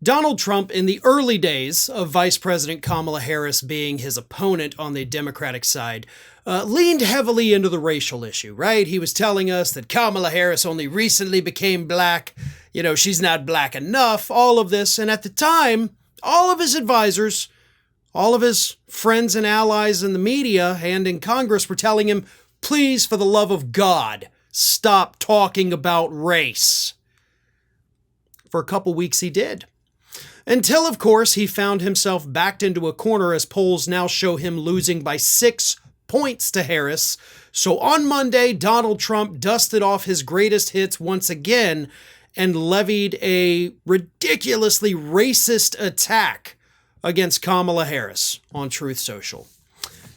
Donald Trump, in the early days of Vice President Kamala Harris being his opponent on the Democratic side, leaned heavily into the racial issue, right? He was telling us that Kamala Harris only recently became black. You know, she's not black enough, all of this. And at the time, all of his advisors, all of his friends and allies in the media and in Congress were telling him, please, for the love of God, stop talking about race. For a couple weeks he did. Until, of course, he found himself backed into a corner as polls now show him losing by 6 points to Harris. So on Monday, Donald Trump dusted off his greatest hits once again and levied a ridiculously racist attack against Kamala Harris on Truth Social.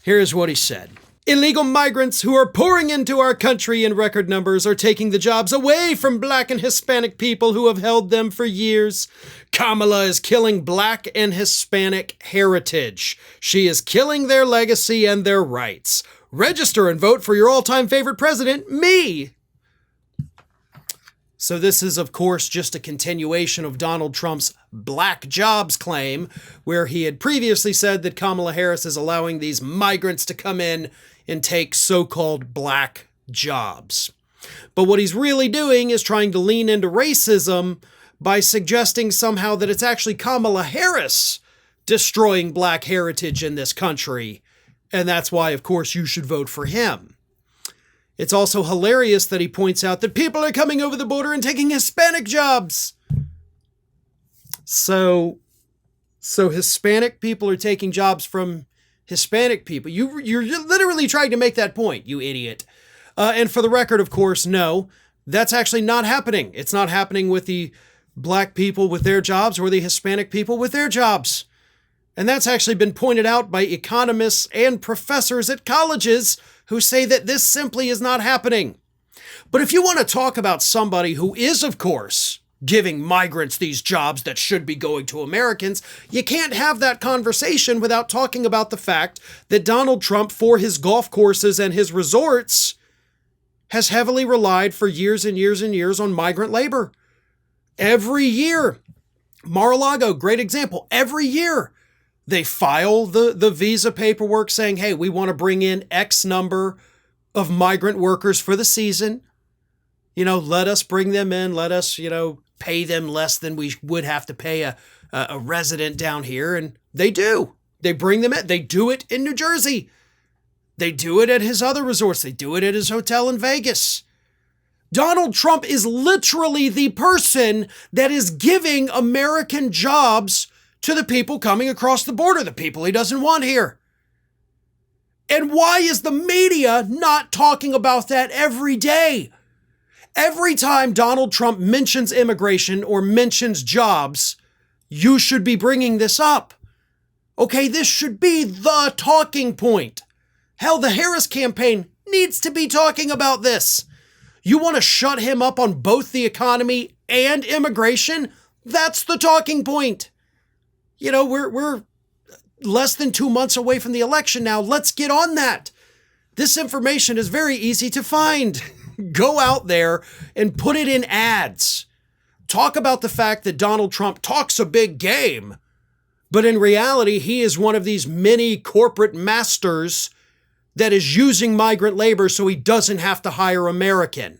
Here's what he said. Illegal migrants who are pouring into our country in record numbers are taking the jobs away from Black and Hispanic people who have held them for years. Kamala is killing Black and Hispanic heritage. She is killing their legacy and their rights. Register and vote for your all-time favorite president, me. So this is, of course, just a continuation of Donald Trump's black jobs claim, where he had previously said that Kamala Harris is allowing these migrants to come in and take so-called black jobs. But what he's really doing is trying to lean into racism by suggesting somehow that it's actually Kamala Harris destroying black heritage in this country. And that's why, of course, you should vote for him. It's also hilarious that he points out that people are coming over the border and taking Hispanic jobs. So Hispanic people are taking jobs from Hispanic people. You're literally trying to make that point, you idiot. And for the record, of course, no, that's actually not happening. It's not happening with the black people with their jobs or the Hispanic people with their jobs. And that's actually been pointed out by economists and professors at colleges who say that this simply is not happening. But if you want to talk about somebody who is, of course, giving migrants these jobs that should be going to Americans, you can't have that conversation without talking about the fact that Donald Trump, for his golf courses and his resorts, has heavily relied for years and years and years on migrant labor. Every year, Mar-a-Lago, great example, every year, they file the visa paperwork saying, hey, we want to bring in X number of migrant workers for the season. You know, let us bring them in. Let us, pay them less than we would have to pay a resident down here. And they do. They bring them in. They do it in New Jersey. They do it at his other resorts. They do it at his hotel in Vegas. Donald Trump is literally the person that is giving American jobs to the people coming across the border, the people he doesn't want here. And why is the media not talking about that every day? Every time Donald Trump mentions immigration or mentions jobs, you should be bringing this up. Okay, this should be the talking point. Hell, the Harris campaign needs to be talking about this. You want to shut him up on both the economy and immigration? That's the talking point. We're less than 2 months away from the election now. Let's get on that. This information is very easy to find. Go out there and put it in ads. Talk about the fact that Donald Trump talks a big game, but in reality, he is one of these many corporate masters that is using migrant labor so he doesn't have to hire American.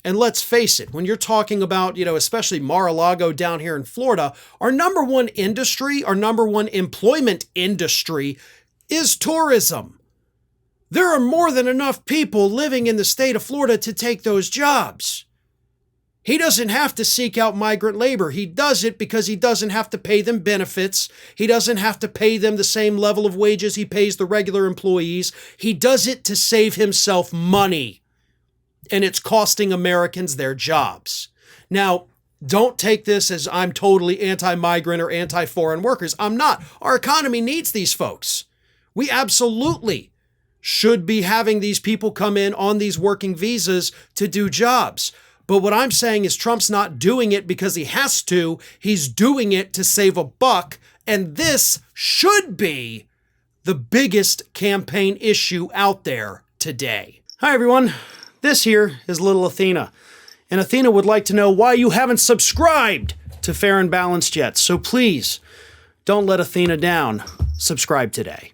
And let's face it, when you're talking about, especially Mar-a-Lago down here in Florida, our number one industry, our number one employment industry is tourism. There are more than enough people living in the state of Florida to take those jobs. He doesn't have to seek out migrant labor. He does it because he doesn't have to pay them benefits. He doesn't have to pay them the same level of wages he pays the regular employees. He does it to save himself money. And it's costing Americans their jobs. Now, don't take this as I'm totally anti-migrant or anti-foreign workers. I'm not. Our economy needs these folks. We absolutely should be having these people come in on these working visas to do jobs. But what I'm saying is Trump's not doing it because he has to. He's doing it to save a buck. And this should be the biggest campaign issue out there today. Hi, everyone. This here is little Athena. And Athena would like to know why you haven't subscribed to fair and balanced yet. So please, don't let Athena down. Subscribe today.